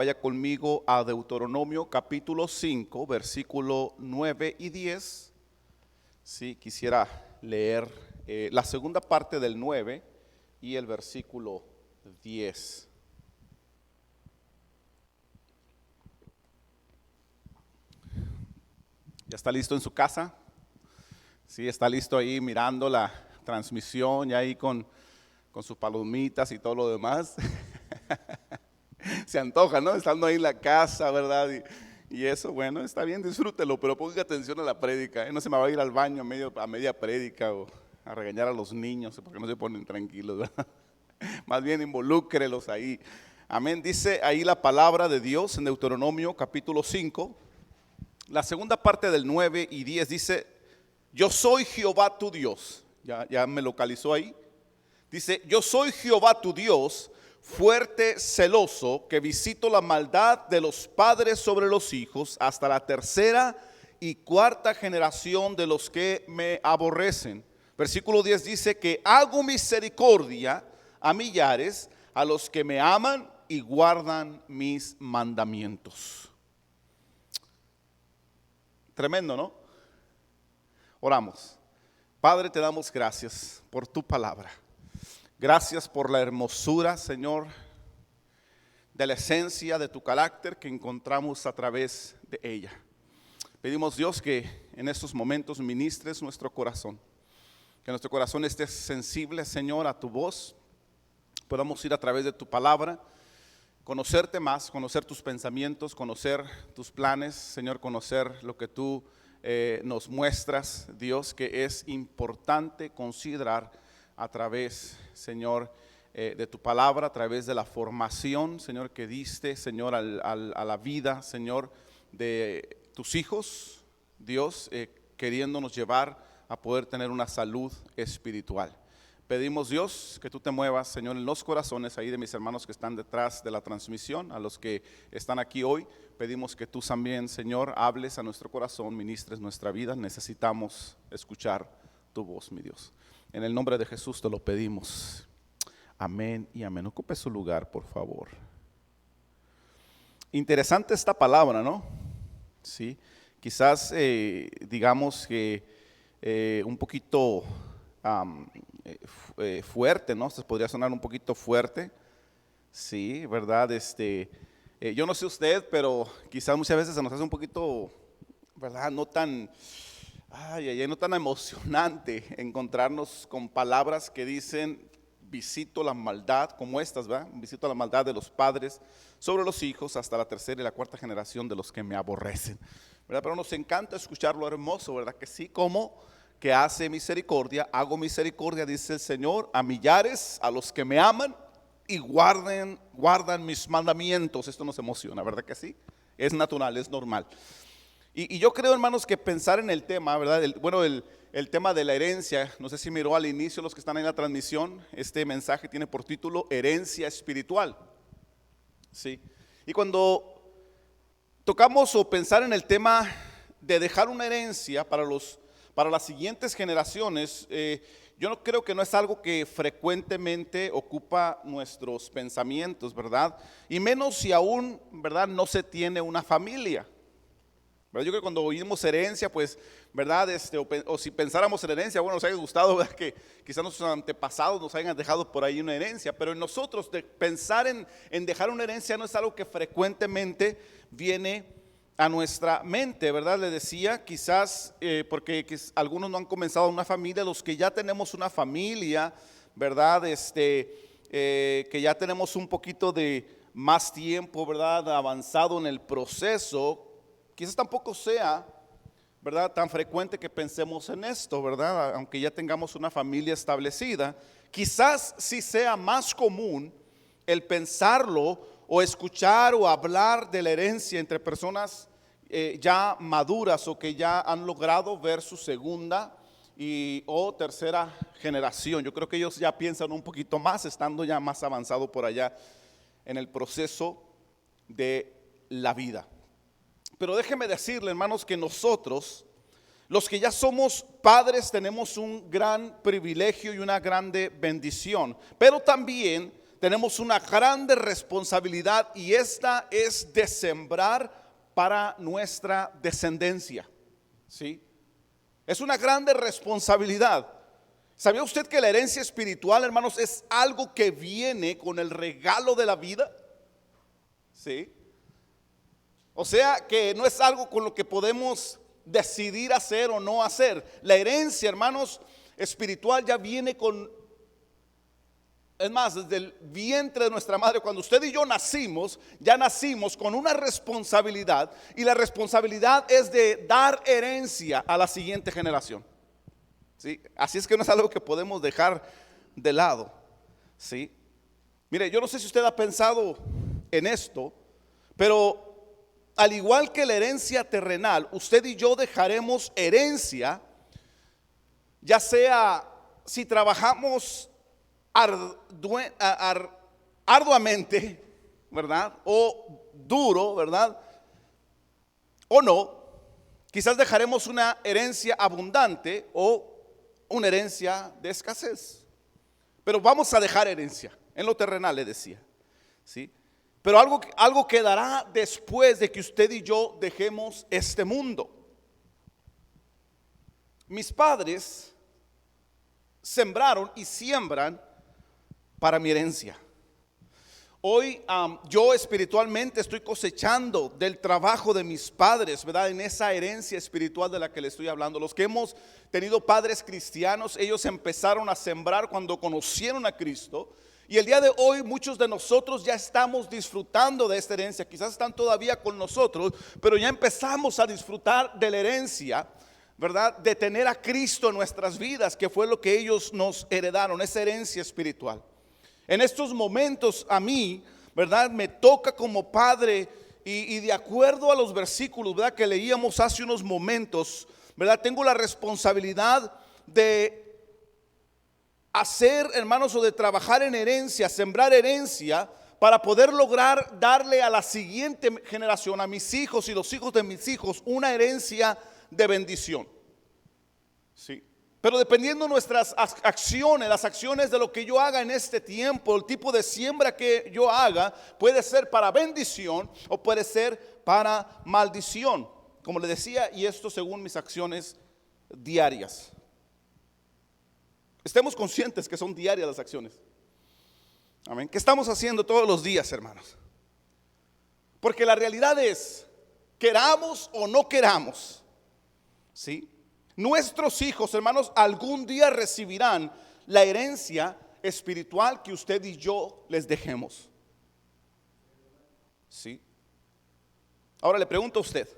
Vaya conmigo a Deuteronomio capítulo 5, versículo 9 y 10. Sí, quisiera leer la segunda parte del 9 y el versículo 10. ¿Ya está listo en su casa? Sí, está listo ahí mirando la transmisión, ya ahí con sus palomitas y todo lo demás. Se antoja, ¿no? Estando ahí en la casa, ¿verdad? Y eso, bueno, está bien, disfrútelo, pero ponga atención a la prédica, ¿eh? No se me va a ir al baño a media prédica o a regañar a los niños, porque no se ponen tranquilos, ¿verdad? Más bien involúcrelos ahí. Amén. Dice ahí la palabra de Dios en Deuteronomio capítulo 5, la segunda parte del 9 y 10 dice: yo soy Jehová tu Dios. Ya me localizó ahí. Dice: yo soy Jehová tu Dios, fuerte, celoso, que visito la maldad de los padres sobre los hijos hasta la tercera y cuarta generación de los que me aborrecen. Versículo 10 dice que hago misericordia a millares, a los que me aman y guardan mis mandamientos. Tremendo, ¿no? Oramos. Padre, te damos gracias por tu palabra. Gracias por la hermosura, Señor, de la esencia de tu carácter que encontramos a través de ella. Pedimos, Dios, que en estos momentos ministres nuestro corazón. Que nuestro corazón esté sensible, Señor, a tu voz. Podamos ir a través de tu palabra, conocerte más, conocer tus pensamientos, conocer tus planes, Señor, conocer lo que tú nos muestras, Dios, que es importante considerar a través, Señor, de tu palabra, a través de la formación, Señor, que diste, Señor, a la vida, Señor, de tus hijos, Dios, queriéndonos llevar a poder tener una salud espiritual. Pedimos, Dios, que tú te muevas, Señor, en los corazones ahí de mis hermanos que están detrás de la transmisión, a los que están aquí hoy. Pedimos que tú también, Señor, hables a nuestro corazón, ministres nuestra vida. Necesitamos escuchar tu voz, mi Dios. En el nombre de Jesús te lo pedimos. Amén y amén. Ocupe su lugar, por favor. Interesante esta palabra, ¿no? Sí. Quizás digamos que un poquito fuerte, ¿no? Se podría sonar un poquito fuerte. Sí, ¿verdad? Yo no sé usted, pero quizás muchas veces se nos hace un poquito, ¿verdad? No tan emocionante encontrarnos con palabras que dicen: visito la maldad, como estas, ¿verdad? Visito la maldad de los padres sobre los hijos hasta la tercera y la cuarta generación de los que me aborrecen, ¿verdad? Pero nos encanta escuchar lo hermoso, ¿verdad? Que sí, como que hace misericordia, hago misericordia, dice el Señor, a millares, a los que me aman y guardan mis mandamientos. Esto nos emociona, ¿verdad que sí? Es natural, es normal. Y yo creo, hermanos, que pensar en el tema, ¿verdad? El tema de la herencia, no sé si miró al inicio los que están en la transmisión, este mensaje tiene por título herencia espiritual. Sí. Y cuando tocamos o pensar en el tema de dejar una herencia para las siguientes generaciones, yo no creo que no es algo que frecuentemente ocupa nuestros pensamientos, ¿verdad? Y menos si aún, ¿verdad?, no se tiene una familia. ¿Verdad? Yo creo que cuando oímos herencia, pues, ¿verdad? O si pensáramos en herencia, bueno, nos haya gustado, ¿verdad?, que quizás nuestros antepasados nos hayan dejado por ahí una herencia, pero en nosotros pensar en dejar una herencia no es algo que frecuentemente viene a nuestra mente, ¿verdad? Le decía, quizás porque algunos no han comenzado una familia, los que ya tenemos una familia, ¿verdad? Que ya tenemos un poquito de más tiempo, ¿verdad?, avanzado en el proceso. Quizás tampoco sea, ¿verdad?, tan frecuente que pensemos en esto, ¿verdad? Aunque ya tengamos una familia establecida, quizás sí sea más común el pensarlo o escuchar o hablar de la herencia entre personas ya maduras o que ya han logrado ver su segunda o tercera generación. Yo creo que ellos ya piensan un poquito más, estando ya más avanzado por allá en el proceso de la vida. Pero déjeme decirle, hermanos, que nosotros, los que ya somos padres, tenemos un gran privilegio y una grande bendición. Pero también tenemos una grande responsabilidad, y esta es de sembrar para nuestra descendencia. ¿Sí? Es una grande responsabilidad. ¿Sabía usted que la herencia espiritual, hermanos, es algo que viene con el regalo de la vida? ¿Sí? O sea, que no es algo con lo que podemos decidir hacer o no hacer. La herencia, hermanos, espiritual ya viene con, es más, desde el vientre de nuestra madre, cuando usted y yo nacimos, ya nacimos con una responsabilidad, y la responsabilidad es de dar herencia a la siguiente generación. ¿Sí? Así es que no es algo que podemos dejar de lado. ¿Sí? Mire, yo no sé si usted ha pensado en esto, pero al igual que la herencia terrenal, usted y yo dejaremos herencia, ya sea si trabajamos arduamente, ¿verdad? O duro, ¿verdad? O no. Quizás dejaremos una herencia abundante o una herencia de escasez. Pero vamos a dejar herencia en lo terrenal, le decía. ¿Sí? Pero algo quedará después de que usted y yo dejemos este mundo. Mis padres sembraron y siembran para mi herencia. Hoy yo espiritualmente estoy cosechando del trabajo de mis padres, ¿verdad? En esa herencia espiritual de la que le estoy hablando. Los que hemos tenido padres cristianos, ellos empezaron a sembrar cuando conocieron a Cristo. Y el día de hoy muchos de nosotros ya estamos disfrutando de esta herencia. Quizás están todavía con nosotros, pero ya empezamos a disfrutar de la herencia, ¿verdad? De tener a Cristo en nuestras vidas, que fue lo que ellos nos heredaron, esa herencia espiritual. En estos momentos a mí, ¿verdad? Me toca como padre, y de acuerdo a los versículos, ¿verdad?, que leíamos hace unos momentos, ¿verdad? Tengo la responsabilidad de hacer, hermanos, o de trabajar en herencia, sembrar herencia, para poder lograr darle a la siguiente generación, a mis hijos y los hijos de mis hijos, una herencia de bendición. Sí. Pero dependiendo de nuestras acciones, las acciones de lo que yo haga en este tiempo, el tipo de siembra que yo haga, puede ser para bendición o puede ser para maldición. Como le decía, y esto según mis acciones diarias. Estemos conscientes que son diarias las acciones. Amén. ¿Qué estamos haciendo todos los días, hermanos? Porque la realidad es, queramos o no queramos, ¿sí?, nuestros hijos, hermanos, algún día recibirán la herencia espiritual que usted y yo les dejemos. ¿Sí? Ahora le pregunto a usted,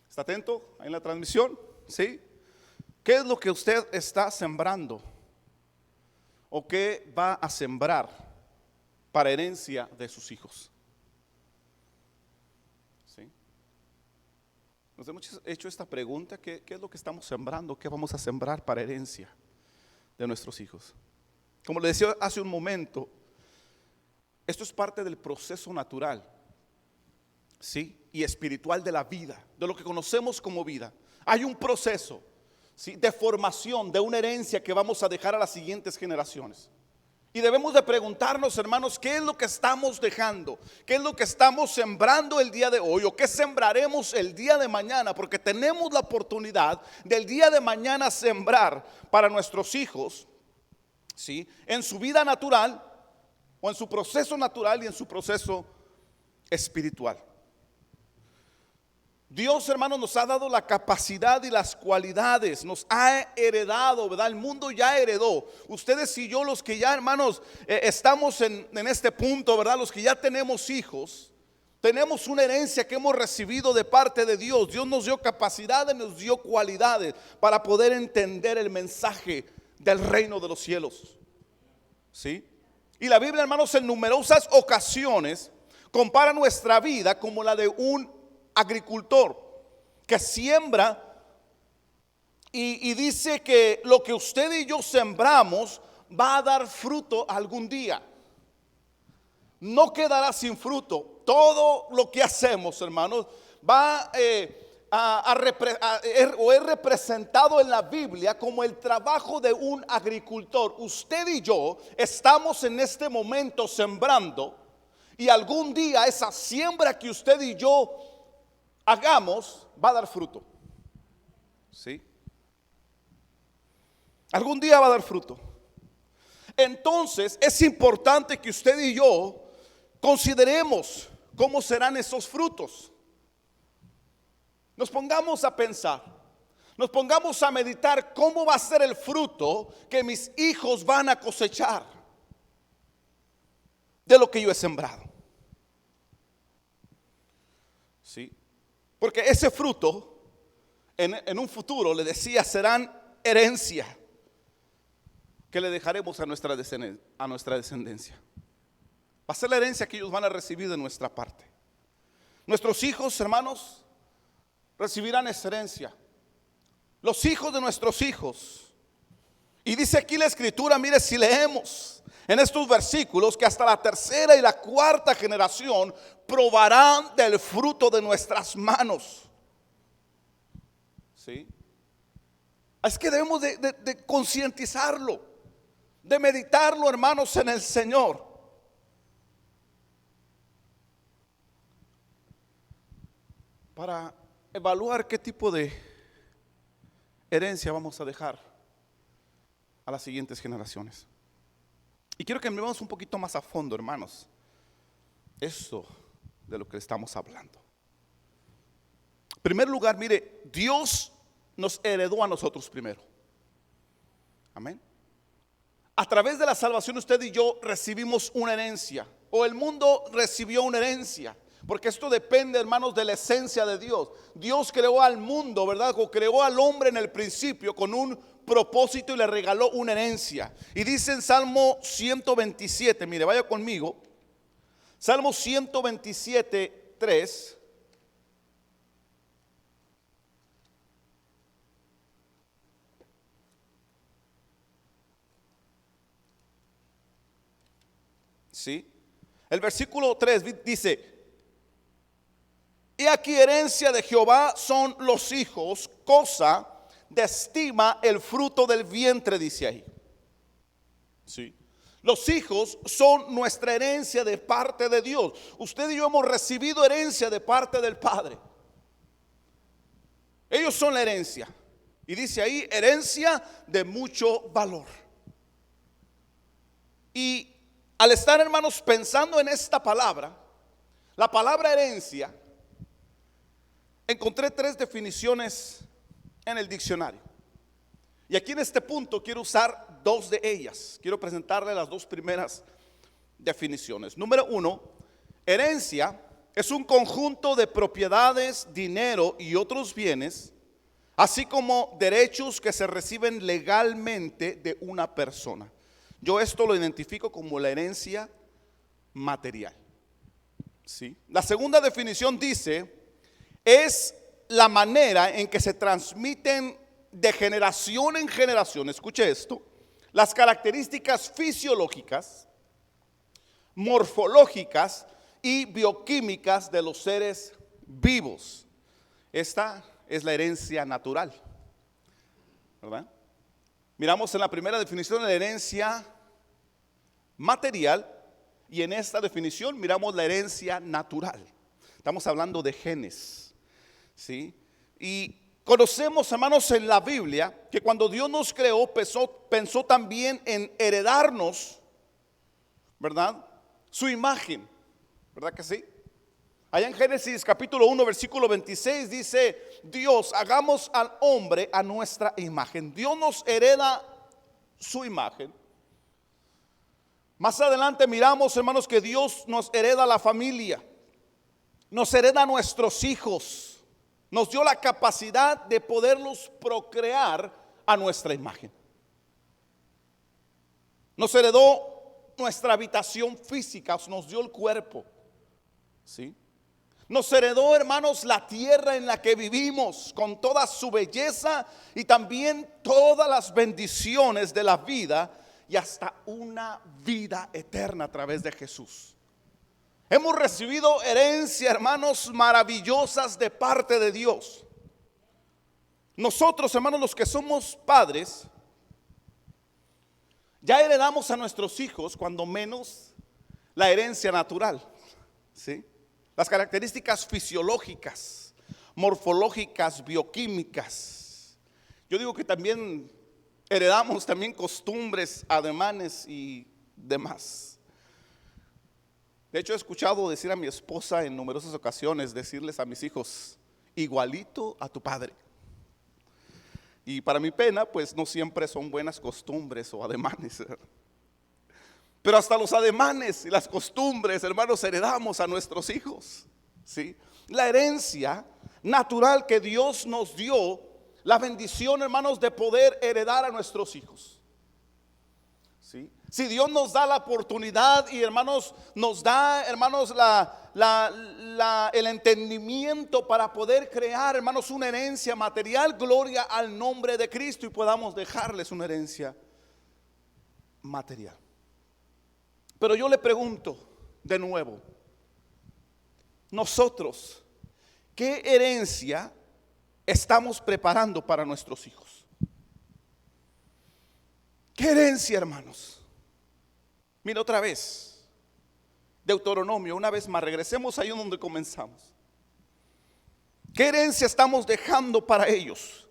¿está atento ahí en la transmisión? ¿Sí? ¿Qué es lo que usted está sembrando? ¿O qué va a sembrar para herencia de sus hijos? ¿Sí? Nos hemos hecho esta pregunta: ¿qué es lo que estamos sembrando? ¿Qué vamos a sembrar para herencia de nuestros hijos? Como le decía hace un momento, esto es parte del proceso natural, ¿sí?, y espiritual de la vida, de lo que conocemos como vida. Hay un proceso, ¿sí?, de formación de una herencia que vamos a dejar a las siguientes generaciones. Y debemos de preguntarnos, hermanos, ¿qué es lo que estamos dejando? ¿Qué es lo que estamos sembrando el día de hoy? ¿O qué sembraremos el día de mañana? Porque tenemos la oportunidad del día de mañana sembrar para nuestros hijos, ¿sí?, en su vida natural, o en su proceso natural y en su proceso espiritual. Dios, hermanos, nos ha dado la capacidad y las cualidades, nos ha heredado, ¿verdad? El mundo ya heredó. Ustedes y yo, los que ya, hermanos, estamos en este punto, ¿verdad? Los que ya tenemos hijos, tenemos una herencia que hemos recibido de parte de Dios. Dios nos dio capacidades, nos dio cualidades para poder entender el mensaje del reino de los cielos. ¿Sí? Y la Biblia, hermanos, en numerosas ocasiones compara nuestra vida como la de un agricultor que siembra y dice que lo que usted y yo sembramos va a dar fruto algún día. No quedará sin fruto. Todo lo que hacemos, hermanos, va o es representado en la Biblia como el trabajo de un agricultor. Usted y yo estamos en este momento sembrando, y algún día esa siembra que usted y yo hagamos va a dar fruto. ¿Sí? Algún día va a dar fruto. Entonces es importante que usted y yo consideremos cómo serán esos frutos. Nos pongamos a pensar, nos pongamos a meditar cómo va a ser el fruto que mis hijos van a cosechar de lo que yo he sembrado. ¿Sí? Porque ese fruto en un futuro, le decía, serán herencia que le dejaremos a nuestra descendencia. Va a ser la herencia que ellos van a recibir de nuestra parte. Nuestros hijos, hermanos, recibirán esa herencia. Los hijos de nuestros hijos. Y dice aquí la escritura, mire, si leemos en estos versículos, que hasta la tercera y la cuarta generación probarán del fruto de nuestras manos. ¿Sí? Es que debemos de concientizarlo, de meditarlo, hermanos, en el Señor. Para evaluar qué tipo de herencia vamos a dejar a las siguientes generaciones. Y quiero que miremos un poquito más a fondo, hermanos, eso de lo que estamos hablando. En primer lugar, mire, Dios nos heredó a nosotros primero. Amén. A través de la salvación usted y yo recibimos una herencia, o el mundo recibió una herencia. Porque esto depende, hermanos, de la esencia de Dios. Dios creó al mundo, ¿verdad? O creó al hombre en el principio con un propósito y le regaló una herencia. Y dice en Salmo 127, mire, vaya conmigo. Salmo 127, 3. ¿Sí? El versículo 3 dice: y aquí herencia de Jehová son los hijos, cosa de estima el fruto del vientre, dice ahí. ¿Sí? Los hijos son nuestra herencia de parte de Dios. Usted y yo hemos recibido herencia de parte del Padre. Ellos son la herencia. Y dice ahí, herencia de mucho valor. Y al estar, hermanos, pensando en esta palabra, la palabra herencia, encontré 3 definiciones en el diccionario. Y aquí en este punto quiero usar 2 de ellas. Quiero presentarle las 2 primeras definiciones. Número 1, herencia es un conjunto de propiedades, dinero y otros bienes, así como derechos que se reciben legalmente de una persona. Yo esto lo identifico como la herencia material. ¿Sí? La segunda definición dice: es la manera en que se transmiten de generación en generación, escuche esto, las características fisiológicas, morfológicas y bioquímicas de los seres vivos. Esta es la herencia natural, ¿verdad? Miramos en la primera definición la herencia material, y en esta definición miramos la herencia natural. Estamos hablando de genes. ¿Sí? Y conocemos, hermanos, en la Biblia que cuando Dios nos creó pensó también en heredarnos, ¿verdad? Su imagen, ¿verdad que sí? Allá en Génesis capítulo 1 versículo 26 dice: Dios, hagamos al hombre a nuestra imagen. Dios nos hereda su imagen. Más adelante miramos, hermanos, que Dios nos hereda la familia, nos hereda a nuestros hijos. Nos dio la capacidad de poderlos procrear a nuestra imagen. Nos heredó nuestra habitación física, nos dio el cuerpo. ¿Sí? Nos heredó, hermanos, la tierra en la que vivimos, con toda su belleza y también todas las bendiciones de la vida, y hasta una vida eterna a través de Jesús. Hemos recibido herencia, hermanos, maravillosas de parte de Dios. Nosotros, hermanos, los que somos padres, ya heredamos a nuestros hijos, cuando menos, la herencia natural, ¿sí? Las características fisiológicas, morfológicas, bioquímicas. Yo digo que también heredamos también costumbres, ademanes y demás. De hecho, he escuchado decir a mi esposa en numerosas ocasiones, decirles a mis hijos, igualito a tu padre. Y para mi pena, pues no siempre son buenas costumbres o ademanes. Pero hasta los ademanes y las costumbres, hermanos, heredamos a nuestros hijos, ¿sí? La herencia natural que Dios nos dio, la bendición, hermanos, de poder heredar a nuestros hijos, ¿sí? Si Dios nos da la oportunidad y, hermanos, nos da, hermanos, el entendimiento para poder crear, hermanos, una herencia material, gloria al nombre de Cristo, y podamos dejarles una herencia material. Pero yo le pregunto de nuevo, nosotros, ¿qué herencia estamos preparando para nuestros hijos? ¿Qué herencia, hermanos? Mira otra vez, Deuteronomio, una vez más, regresemos ahí donde comenzamos. ¿Qué herencia estamos dejando para ellos?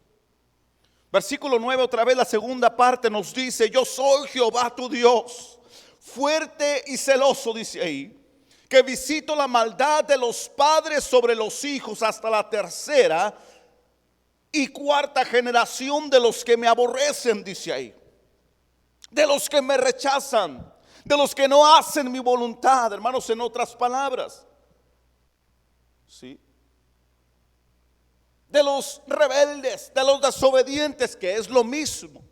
Versículo 9, otra vez la segunda parte nos dice, yo soy Jehová tu Dios, fuerte y celoso, dice ahí, que visito la maldad de los padres sobre los hijos hasta la tercera y cuarta generación de los que me aborrecen, dice ahí, de los que me rechazan, de los que no hacen mi voluntad, hermanos, en otras palabras, ¿sí? De los rebeldes, de los desobedientes, que es lo mismo.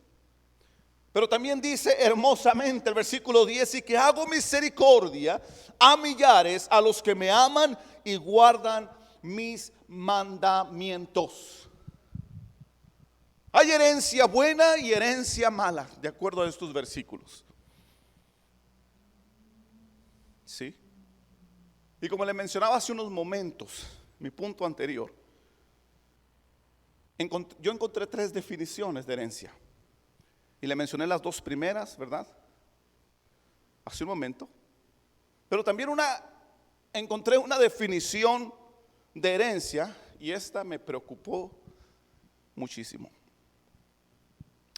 Pero también dice hermosamente el versículo 10, y que hago misericordia a millares, a los que me aman y guardan mis mandamientos. Hay herencia buena y herencia mala, de acuerdo a estos versículos. ¿Sí? Y como le mencionaba hace unos momentos, mi punto anterior, yo encontré 3 definiciones de herencia. Y le mencioné las 2 primeras, ¿verdad? Hace un momento. Pero también encontré una definición de herencia, y esta me preocupó muchísimo.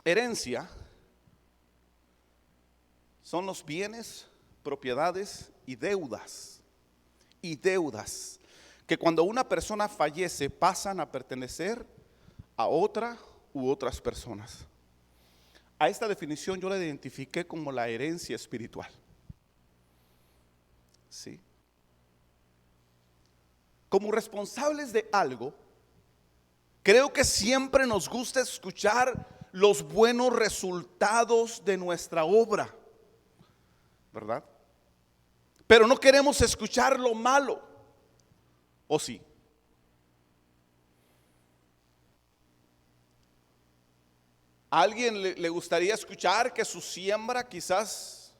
Herencia son los bienes, propiedades y deudas que cuando una persona fallece pasan a pertenecer a otra u otras personas. A esta definición yo la identifiqué como la herencia espiritual. ¿Sí? Como responsables de algo, creo que siempre nos gusta escuchar los buenos resultados de nuestra obra, ¿verdad? Pero no queremos escuchar lo malo, ¿o sí? ¿A alguien le gustaría escuchar que su siembra quizás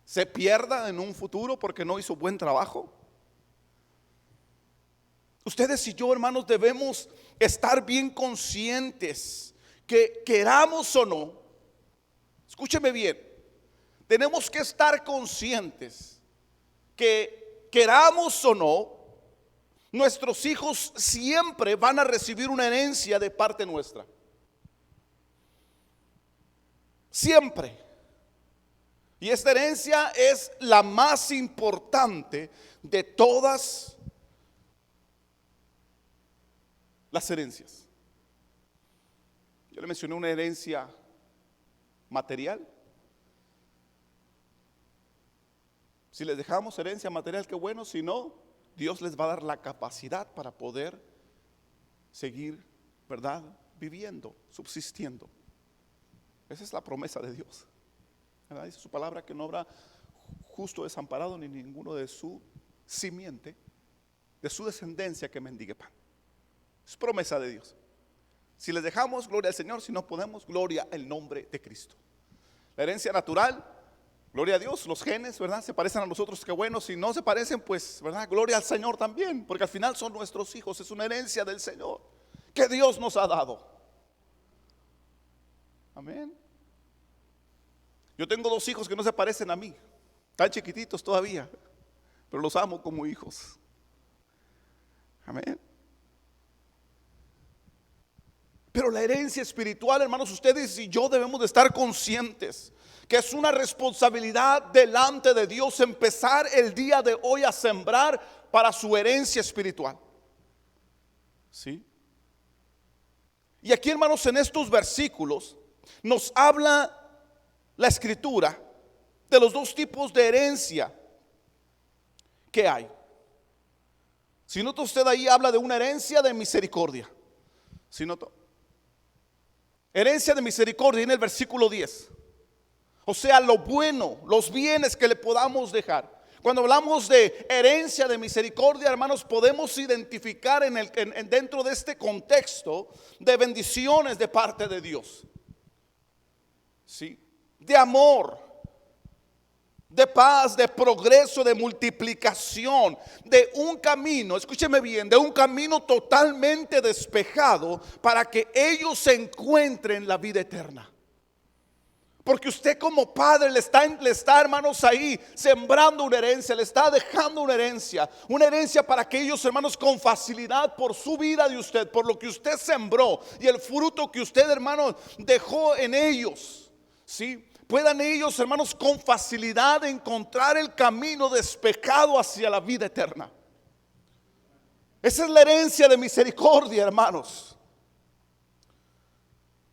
se pierda en un futuro porque no hizo buen trabajo? Ustedes y yo, hermanos, debemos estar bien conscientes que queramos o no, escúcheme bien, tenemos que estar conscientes que queramos o no, nuestros hijos siempre van a recibir una herencia de parte nuestra. Siempre. Y esta herencia es la más importante de todas las herencias. Yo le mencioné una herencia material. Si les dejamos herencia material, qué bueno. Si no, Dios les va a dar la capacidad para poder seguir, ¿verdad?, viviendo, subsistiendo. Esa es la promesa de Dios, ¿verdad? Dice su palabra que no habrá justo desamparado ni ninguno de su simiente, de su descendencia, que mendigue pan. Es promesa de Dios. Si les dejamos, gloria al Señor. Si no podemos, gloria al nombre de Cristo. La herencia natural, gloria a Dios. Los genes, ¿verdad?, se parecen a nosotros, qué bueno. Si no se parecen, pues, ¿verdad?, gloria al Señor también, porque al final son nuestros hijos. Es una herencia del Señor que Dios nos ha dado. Amén. Yo tengo 2 hijos que no se parecen a mí, tan chiquititos todavía, pero los amo como hijos. Amén. Pero la herencia espiritual, hermanos, ustedes y yo debemos de estar conscientes que es una responsabilidad delante de Dios empezar el día de hoy a sembrar para su herencia espiritual. ¿Sí? Y aquí, hermanos, en estos versículos nos habla la escritura de los 2 tipos de herencia que hay. Si nota usted, ahí habla de una herencia de misericordia. Si nota, herencia de misericordia en el versículo 10. O sea, lo bueno, los bienes que le podamos dejar. Cuando hablamos de herencia de misericordia, hermanos, podemos identificar dentro de este contexto de bendiciones de parte de Dios. ¿Sí? De amor, de paz, de progreso, de multiplicación, de un camino, escúcheme bien, de un camino totalmente despejado para que ellos se encuentren la vida eterna. Porque usted como padre le está, hermanos, ahí sembrando una herencia, le está dejando una herencia para que ellos, hermanos, con facilidad por su vida de usted, por lo que usted sembró y el fruto que usted, hermanos, dejó en ellos, ¿sí? Puedan ellos, hermanos, con facilidad encontrar el camino despejado hacia la vida eterna. Esa es la herencia de misericordia, hermanos.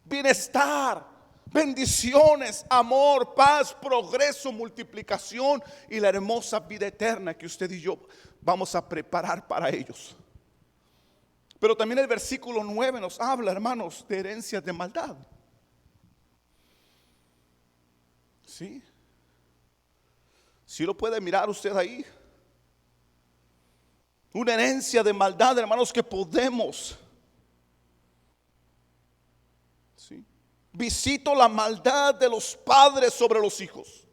Bienestar, bendiciones, amor, paz, progreso, multiplicación y la hermosa vida eterna que usted y yo vamos a preparar para ellos. Pero también el versículo 9 nos habla, hermanos, de herencias de maldad. ¿Sí? ¿Sí lo puede mirar usted ahí? Una herencia de maldad, hermanos, que podemos. ¿Sí? Visito la maldad de los padres sobre los hijos.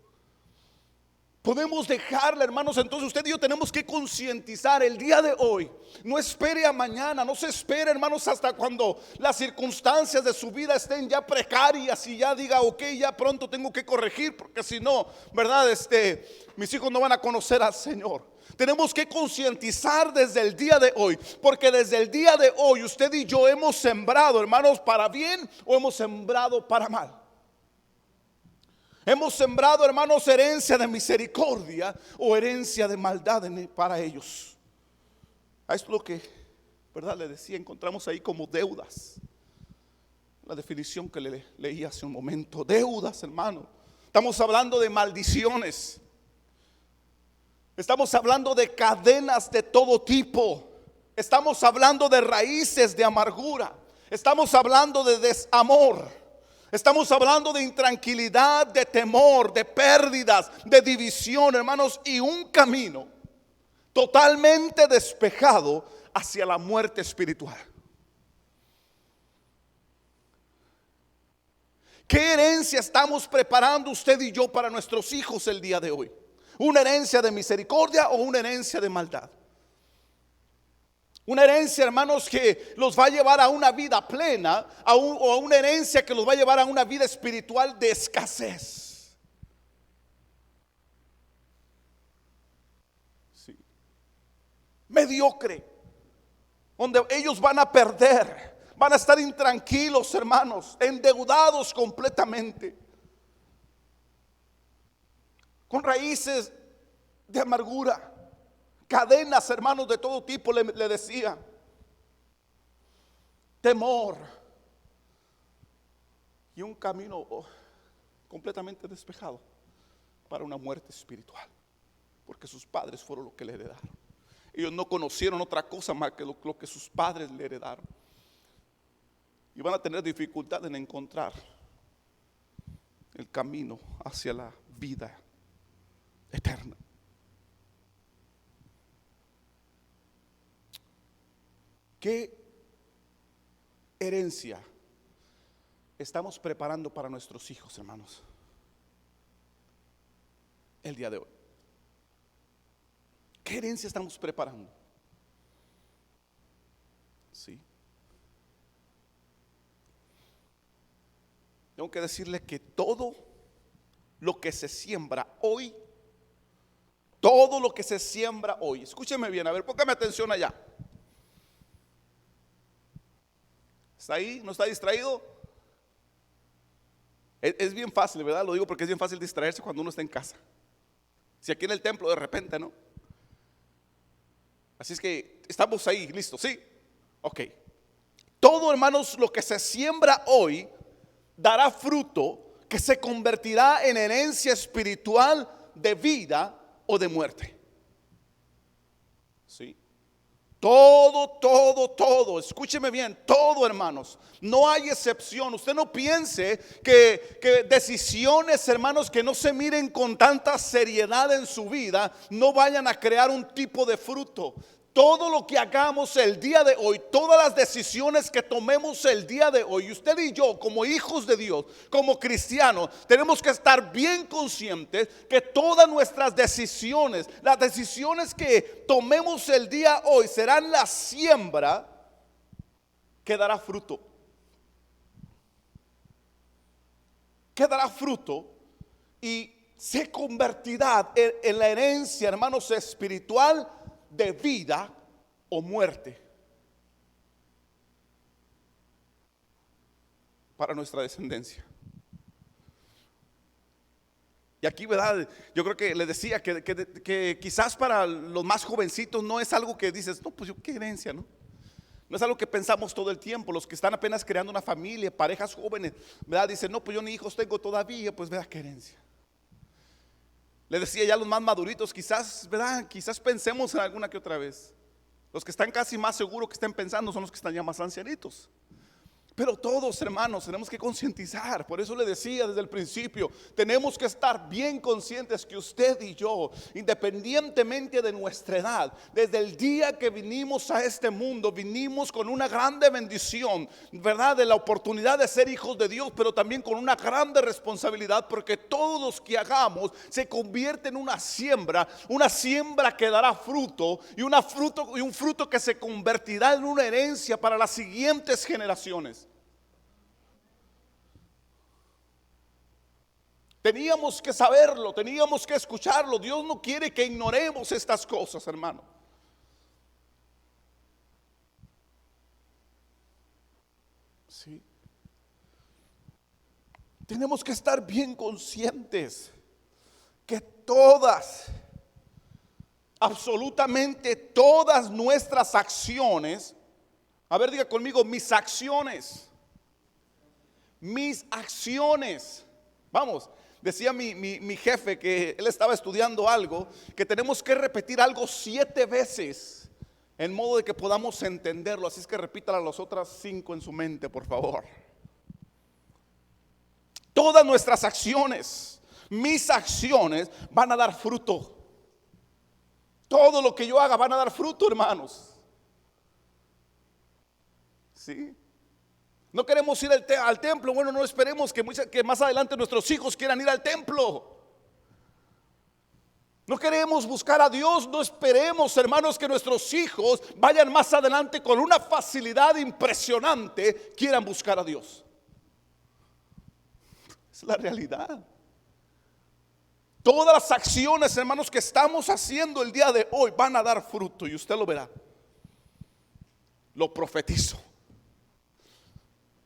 Podemos dejarla, hermanos. Entonces usted y yo tenemos que concientizar el día de hoy. No espere a mañana, no se espere, hermanos, hasta cuando las circunstancias de su vida estén ya precarias y ya diga, ok, ya pronto tengo que corregir, porque si no, verdad, mis hijos no van a conocer al Señor. Tenemos que concientizar desde el día de hoy, porque desde el día de hoy usted y yo hemos sembrado, hermanos, para bien o hemos sembrado para mal. Hemos sembrado, hermanos, herencia de misericordia o herencia de maldad para ellos. Esto es lo que, verdad, le decía, encontramos ahí como deudas. La definición que le leí hace un momento, deudas, hermano. Estamos hablando de maldiciones. Estamos hablando de cadenas de todo tipo. Estamos hablando de raíces de amargura. Estamos hablando de desamor. Estamos hablando de intranquilidad, de temor, de pérdidas, de división, hermanos, y un camino totalmente despejado hacia la muerte espiritual. ¿Qué herencia estamos preparando usted y yo para nuestros hijos el día de hoy? ¿Una herencia de misericordia o una herencia de maldad? Una herencia, hermanos, que los va a llevar a una vida plena o a una herencia que los va a llevar a una vida espiritual de escasez. Sí. Mediocre, donde ellos van a perder, van a estar intranquilos, hermanos, endeudados completamente, con raíces de amargura. Cadenas, hermanos, de todo tipo, le decía. Temor. Y un camino completamente despejado para una muerte espiritual. Porque sus padres fueron los que le heredaron. Ellos no conocieron otra cosa más que lo que sus padres le heredaron. Y van a tener dificultad en encontrar el camino hacia la vida eterna. ¿Qué herencia estamos preparando para nuestros hijos, hermanos, el día de hoy? ¿Qué herencia estamos preparando? Sí. tengo que decirle que todo lo que se siembra hoy, todo lo que se siembra hoy, escúcheme bien, a ver, póngame atención allá. ¿Está ahí? ¿No está distraído? Es bien fácil, ¿verdad? Lo digo porque es bien fácil distraerse cuando uno está en casa. Si aquí en el templo de repente, ¿no? Así es que estamos ahí, listos, ¿sí? Ok. Todo, hermanos, lo que se siembra hoy dará fruto que se convertirá en herencia espiritual de vida o de muerte. ¿Sí? Todo, escúcheme bien, todo, hermanos, no hay excepción. Usted no piense que decisiones, hermanos, que no se miren con tanta seriedad en su vida, no vayan a crear un tipo de fruto. Todo lo que hagamos el día de hoy, todas las decisiones que tomemos el día de hoy, usted y yo como hijos de Dios, como cristianos, tenemos que estar bien conscientes que todas nuestras decisiones, las decisiones que tomemos el día de hoy serán la siembra que dará fruto. Que dará fruto y se convertirá en la herencia, hermanos, espiritual de vida o muerte para nuestra descendencia. Y aquí, ¿verdad? Yo creo que le decía que quizás para los más jovencitos no es algo que dices, no, pues yo qué herencia, ¿no? No es algo que pensamos todo el tiempo. Los que están apenas creando una familia, parejas jóvenes, ¿verdad? Dicen, no, pues yo ni hijos tengo todavía, pues vea qué herencia. Le decía ya a los más maduritos, quizás, ¿verdad? Quizás pensemos en alguna que otra vez. Los que están casi más seguros que estén pensando son los que están ya más ancianitos. Pero todos, hermanos, tenemos que concientizar. Por eso le decía desde el principio, tenemos que estar bien conscientes que usted y yo, independientemente de nuestra edad, desde el día que vinimos a este mundo, vinimos con una grande bendición, ¿verdad? De la oportunidad de ser hijos de Dios, pero también con una grande responsabilidad, porque todos los que hagamos se convierte en una siembra que dará fruto y un fruto que se convertirá en una herencia para las siguientes generaciones. Teníamos que saberlo, teníamos que escucharlo. Dios no quiere que ignoremos estas cosas, hermano. Sí. Tenemos que estar bien conscientes que todas, absolutamente todas nuestras acciones, a ver, diga conmigo, mis acciones, vamos. Decía mi jefe que él estaba estudiando algo, que tenemos que repetir algo 7 veces en modo de que podamos entenderlo. Así es que repítala las otras 5 en su mente, por favor. Todas nuestras acciones, mis acciones van a dar fruto. Todo lo que yo haga van a dar fruto, hermanos. ¿Sí? No queremos ir al templo. Bueno, no esperemos que más adelante nuestros hijos quieran ir al templo. No queremos buscar a Dios. No esperemos, hermanos, que nuestros hijos vayan más adelante con una facilidad impresionante, quieran buscar a Dios. Es la realidad. Todas las acciones, hermanos, que estamos haciendo el día de hoy van a dar fruto y usted lo verá. Lo profetizo.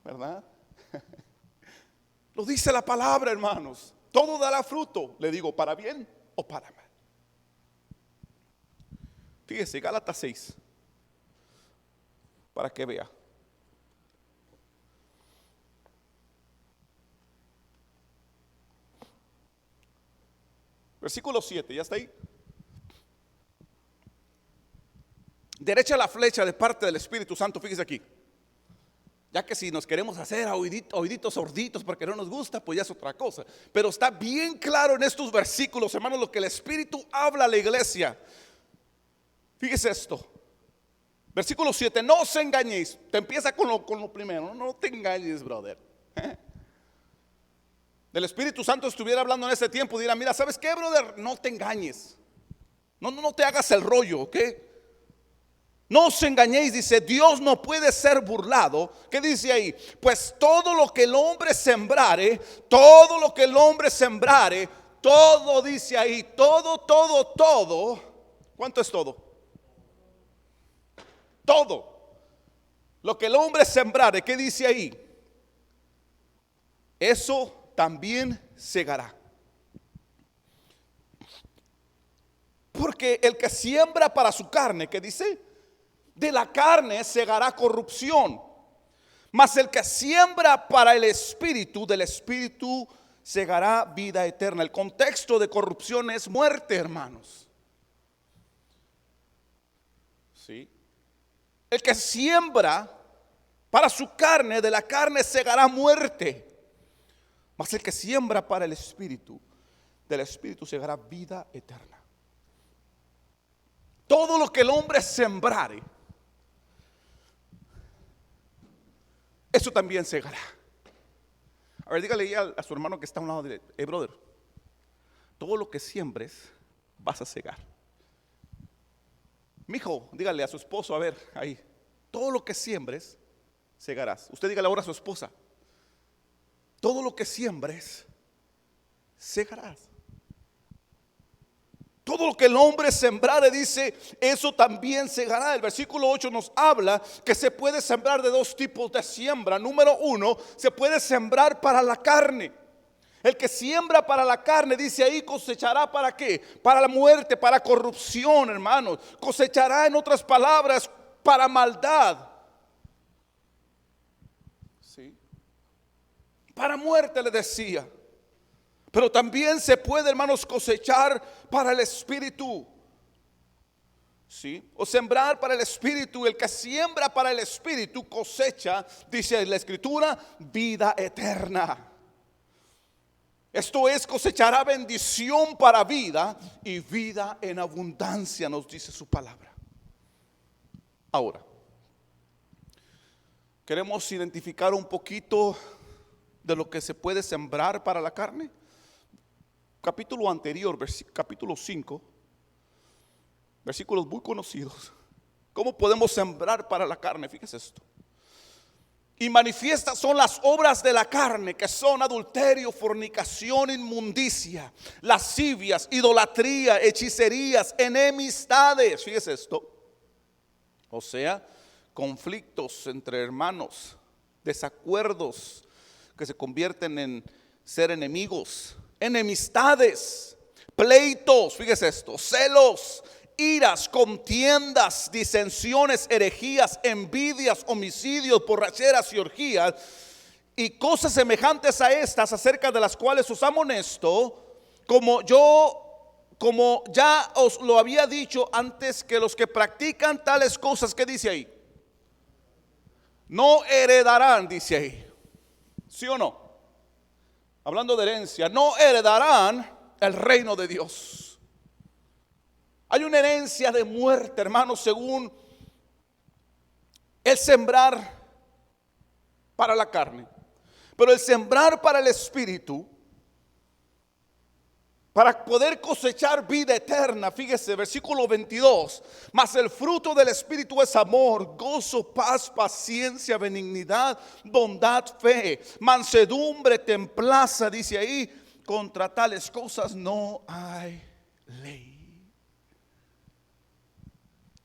¿Verdad? Lo dice la palabra, hermanos. Todo dará fruto, le digo, para bien o para mal. Fíjese, Gálatas 6, para que vea. Versículo 7, ¿ya está ahí? Derecha la flecha de parte del Espíritu Santo, fíjese aquí. Ya que si nos queremos hacer oíditos sorditos porque no nos gusta, pues ya es otra cosa. Pero está bien claro en estos versículos, hermanos, lo que el Espíritu habla a la iglesia. Fíjese esto. Versículo 7, no os engañéis. Te empieza con lo primero. No te engañes, brother. Del Espíritu Santo estuviera hablando en ese tiempo, dirá, mira, ¿sabes qué, brother? No te engañes. No te hagas el rollo, ¿ok? No os engañéis, dice, Dios no puede ser burlado. ¿Qué dice ahí? Pues todo lo que el hombre sembrare, todo lo que el hombre sembrare, todo dice ahí, todo. ¿Cuánto es todo? Todo. Lo que el hombre sembrare, ¿qué dice ahí? Eso también segará. Porque el que siembra para su carne, ¿qué dice? De la carne segará corrupción. Mas el que siembra para el espíritu, del espíritu segará vida eterna. El contexto de corrupción es muerte, hermanos. ¿Sí? El que siembra para su carne, de la carne segará muerte. Mas el que siembra para el espíritu, del espíritu segará vida eterna. Todo lo que el hombre sembrare, eso también segará. A ver, dígale a su hermano que está a un lado, dile, hey brother, todo lo que siembres vas a segar. Mijo, dígale a su esposo, a ver, ahí, todo lo que siembres, segarás. Usted dígale ahora a su esposa, todo lo que siembres, segarás. Todo lo que el hombre sembrare, dice, eso también segará. El versículo 8 nos habla que se puede sembrar de dos tipos de siembra. Número uno, se puede sembrar para la carne. El que siembra para la carne, dice ahí, cosechará ¿para qué? Para la muerte, para corrupción, hermanos. Cosechará, en otras palabras, para maldad. ¿Sí? Para muerte, le decía. Pero también se puede, hermanos, cosechar para el espíritu. ¿Sí? O sembrar para el espíritu. El que siembra para el espíritu cosecha, dice la escritura, vida eterna. Esto es, cosechará bendición para vida y vida en abundancia, nos dice su palabra. Ahora, queremos identificar un poquito de lo que se puede sembrar para la carne. Capítulo anterior, capítulo 5, versículos muy conocidos. ¿Cómo podemos sembrar para la carne? Fíjese esto. Y manifiestas son las obras de la carne, que son adulterio, fornicación, inmundicia, lascivias, idolatría, hechicerías, enemistades. Fíjese esto. O sea, conflictos entre hermanos, desacuerdos que se convierten en ser enemigos, enemistades, pleitos, fíjese esto, celos, iras, contiendas, disensiones, herejías, envidias, homicidios, borracheras y orgías, y cosas semejantes a estas, acerca de las cuales os amonesto, como ya os lo había dicho antes, que los que practican tales cosas, ¿qué dice ahí? No heredarán, dice ahí. ¿Sí o no? Hablando de herencia, no heredarán el reino de Dios. Hay una herencia de muerte, hermanos, según el sembrar para la carne. Pero el sembrar para el espíritu, para poder cosechar vida eterna, fíjese, versículo 22, mas el fruto del espíritu es amor, gozo, paz, paciencia, benignidad, bondad, fe, mansedumbre, templaza, dice ahí, contra tales cosas no hay ley.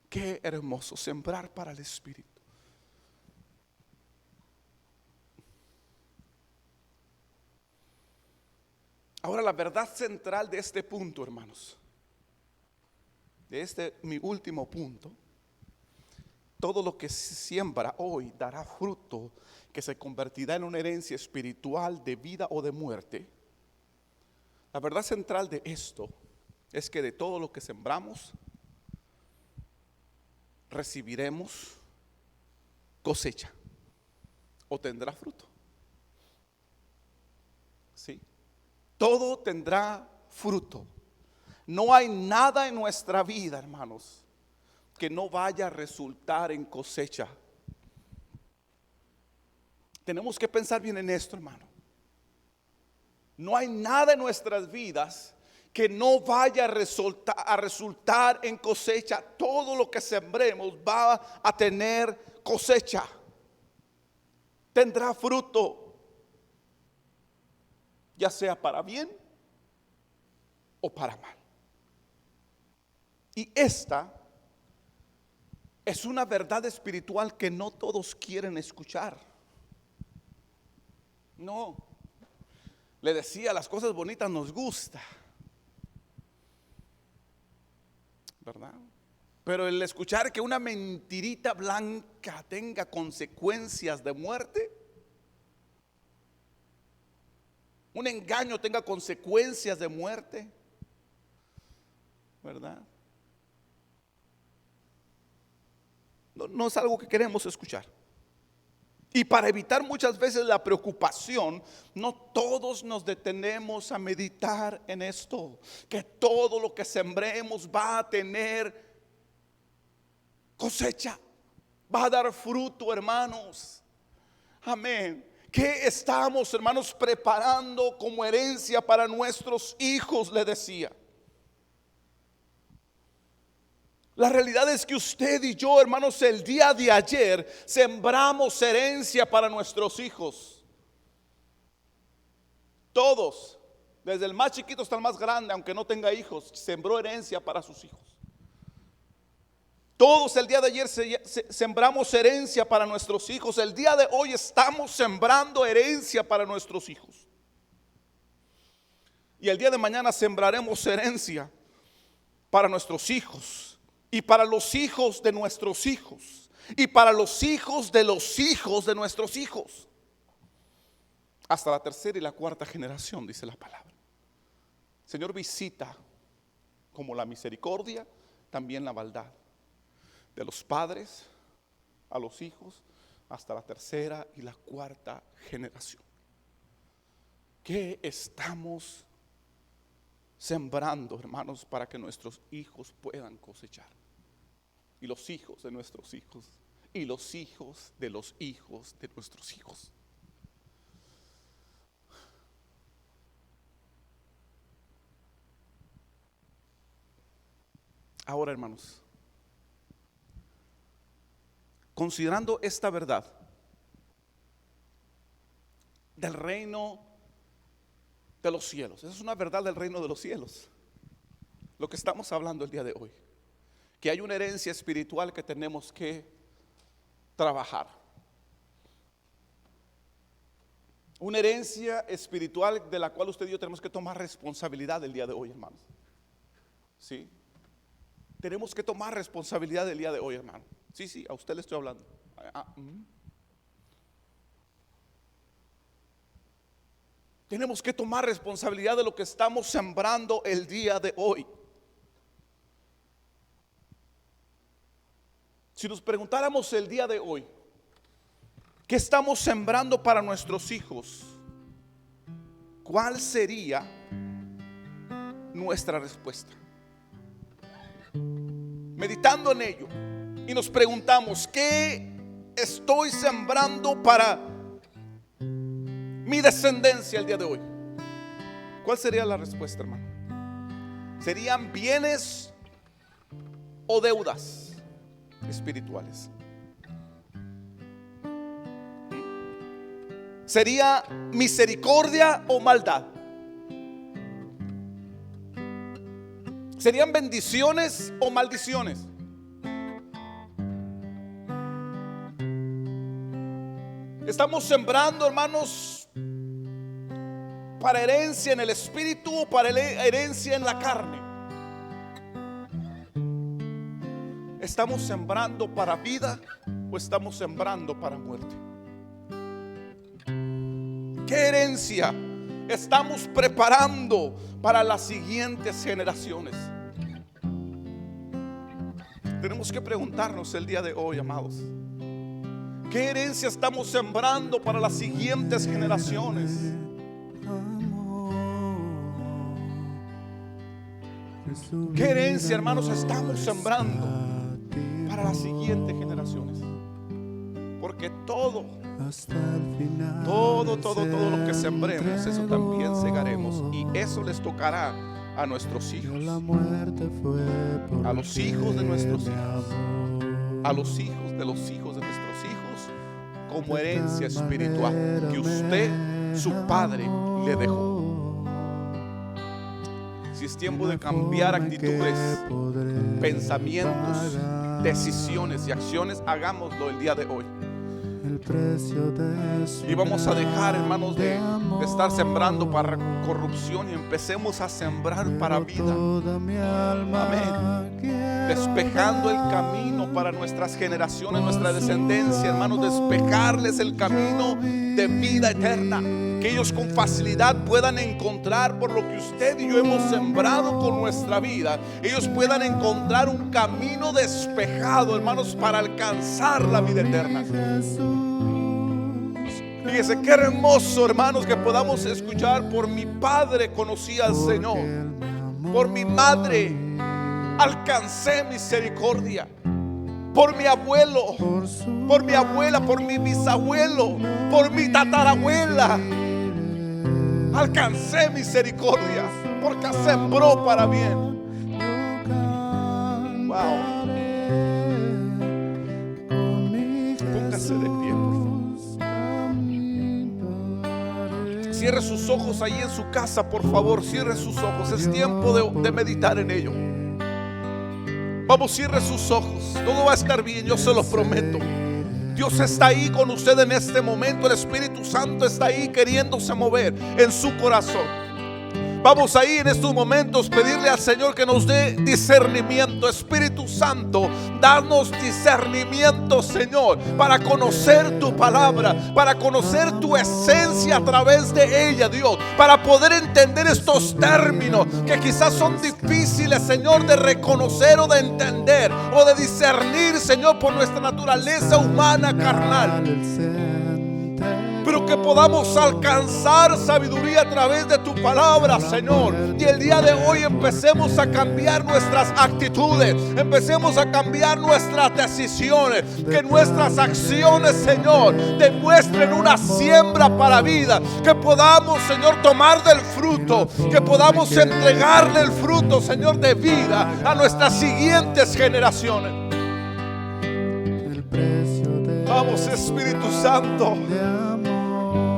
Qué hermoso sembrar para el espíritu. Ahora, la verdad central de este punto, hermanos, de este mi último punto, todo lo que se siembra hoy dará fruto que se convertirá en una herencia espiritual de vida o de muerte. La verdad central de esto es que de todo lo que sembramos recibiremos cosecha o tendrá fruto. ¿Sí? Todo tendrá fruto. No hay nada en nuestra vida, hermanos, que no vaya a resultar en cosecha. Tenemos que pensar bien en esto, hermano. No hay nada en nuestras vidas que no vaya a resultar en cosecha. Todo lo que sembremos va a tener cosecha. Tendrá fruto, ya sea para bien o para mal. Y esta es una verdad espiritual que no todos quieren escuchar. No, le decía, las cosas bonitas nos gusta, ¿verdad? Pero el escuchar que una mentirita blanca tenga consecuencias de muerte, un engaño tenga consecuencias de muerte, ¿verdad? No es algo que queremos escuchar. Y para evitar muchas veces la preocupación, no todos nos detenemos a meditar en esto, que todo lo que sembremos va a tener cosecha, va a dar fruto, hermanos. Amén. ¿Qué estamos, hermanos, preparando como herencia para nuestros hijos? Le decía. La realidad es que usted y yo, hermanos, el día de ayer sembramos herencia para nuestros hijos. Todos, desde el más chiquito hasta el más grande, aunque no tenga hijos, sembró herencia para sus hijos. Todos el día de ayer sembramos herencia para nuestros hijos. El día de hoy estamos sembrando herencia para nuestros hijos. Y el día de mañana sembraremos herencia para nuestros hijos. Y para los hijos de nuestros hijos. Y para los hijos de nuestros hijos. Hasta la tercera y la cuarta generación, dice la palabra. Señor, visita como la misericordia, también la maldad. De los padres a los hijos, hasta la tercera y la cuarta generación. ¿Qué estamos sembrando, hermanos, para que nuestros hijos puedan cosechar? Y los hijos de nuestros hijos, y los hijos de los hijos de nuestros hijos. Ahora, hermanos, considerando esta verdad del reino de los cielos, esa es una verdad del reino de los cielos, lo que estamos hablando el día de hoy, que hay una herencia espiritual que tenemos que trabajar, una herencia espiritual de la cual usted y yo tenemos que tomar responsabilidad el día de hoy, hermanos. ¿Sí? Tenemos que tomar responsabilidad el día de hoy, hermano. Sí, a usted le estoy hablando. Tenemos que tomar responsabilidad de lo que estamos sembrando el día de hoy. Si nos preguntáramos el día de hoy, ¿qué estamos sembrando para nuestros hijos? ¿Cuál sería nuestra respuesta? Meditando en ello, y nos preguntamos, ¿qué estoy sembrando para mi descendencia el día de hoy? ¿Cuál sería la respuesta, hermano? ¿Serían bienes o deudas espirituales? ¿Sería misericordia o maldad? ¿Serían bendiciones o maldiciones? Estamos sembrando, hermanos, para herencia en el espíritu o para herencia en la carne. ¿Estamos sembrando para vida o estamos sembrando para muerte? ¿Qué herencia estamos preparando para las siguientes generaciones? Tenemos que preguntarnos el día de hoy, amados, ¿qué herencia estamos sembrando para las siguientes generaciones? ¿Qué herencia, hermanos, estamos sembrando para las siguientes generaciones? Porque todo lo que sembremos, eso también segaremos. Y eso les tocará a nuestros que hijos, la muerte fue a los hijos de nuestros porque me hijos, amó. a los hijos de nuestros hijos, como herencia espiritual que usted, su padre, le dejó. Si es tiempo de cambiar actitudes, pensamientos, decisiones y acciones, hagámoslo el día de hoy. Y vamos a dejar, hermanos, de estar sembrando para corrupción y empecemos a sembrar para vida. Amén. Despejando el camino para nuestras generaciones, nuestra descendencia, hermanos, despejarles el camino de vida eterna, que ellos con facilidad puedan encontrar, por lo que usted y yo hemos sembrado con nuestra vida, ellos puedan encontrar un camino despejado, hermanos, para alcanzar la vida eterna. Fíjese qué hermoso, hermanos, que podamos escuchar: por mi padre conocí al Señor, por mi madre alcancé misericordia, por mi abuelo, por mi abuela, por mi bisabuelo, por mi tatarabuela alcancé misericordia, porque sembró para bien. Wow. Póngase de pie, por favor. Cierre sus ojos ahí en su casa, por favor. Cierre sus ojos. Es tiempo de meditar en ello. Vamos, cierre sus ojos. Todo va a estar bien, yo se lo prometo. Dios está ahí con usted en este momento. El Espíritu Santo está ahí queriéndose mover en su corazón. Vamos ahí en estos momentos pedirle al Señor que nos dé discernimiento. Espíritu Santo, danos discernimiento, Señor, para conocer tu palabra, para conocer tu esencia a través de ella, Dios, para poder entender estos términos que quizás son difíciles, Señor, de reconocer o de entender o de discernir, Señor, por nuestra naturaleza humana carnal. Pero que podamos alcanzar sabiduría a través de tu palabra, Señor. Y el día de hoy empecemos a cambiar nuestras actitudes, empecemos a cambiar nuestras decisiones, que nuestras acciones, Señor, demuestren una siembra para vida, que podamos, Señor, tomar del fruto, que podamos entregarle el fruto, Señor, de vida a nuestras siguientes generaciones. Vamos, Espíritu Santo,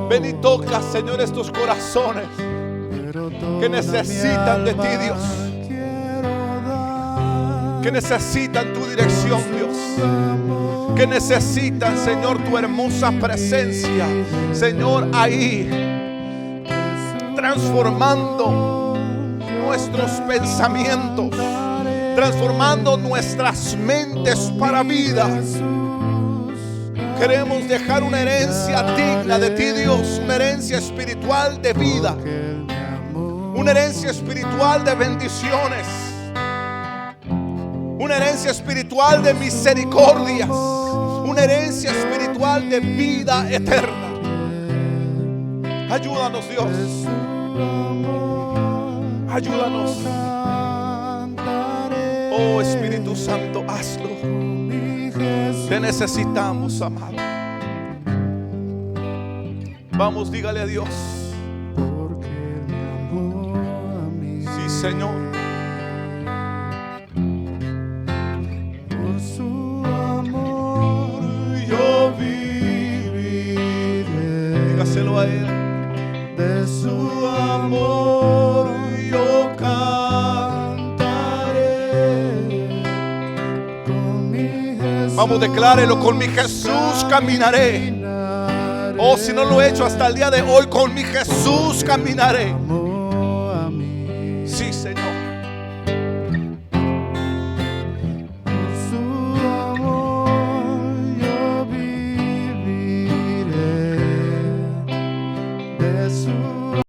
ven y toca, Señor, estos corazones que necesitan de ti, Dios, que necesitan tu dirección, Dios, que necesitan, Señor, tu hermosa presencia, Señor, ahí transformando nuestros pensamientos, transformando nuestras mentes para vida. Queremos dejar una herencia digna de ti, Dios, una herencia espiritual de vida, una herencia espiritual de bendiciones, una herencia espiritual de misericordias, una herencia espiritual de vida eterna. Ayúdanos, Dios, ayúdanos. Oh, Espíritu Santo, hazlo. Te necesitamos, amado. Vamos, dígale a Dios. Sí, Señor. Por su amor yo viviré. Dígaselo a Él. De su amor yo cantaré. Con mi Jesús. Vamos, declárelo: con mi Jesús caminaré. Oh, si no lo he hecho hasta el día de hoy, con mi Jesús caminaré. Sí, Señor.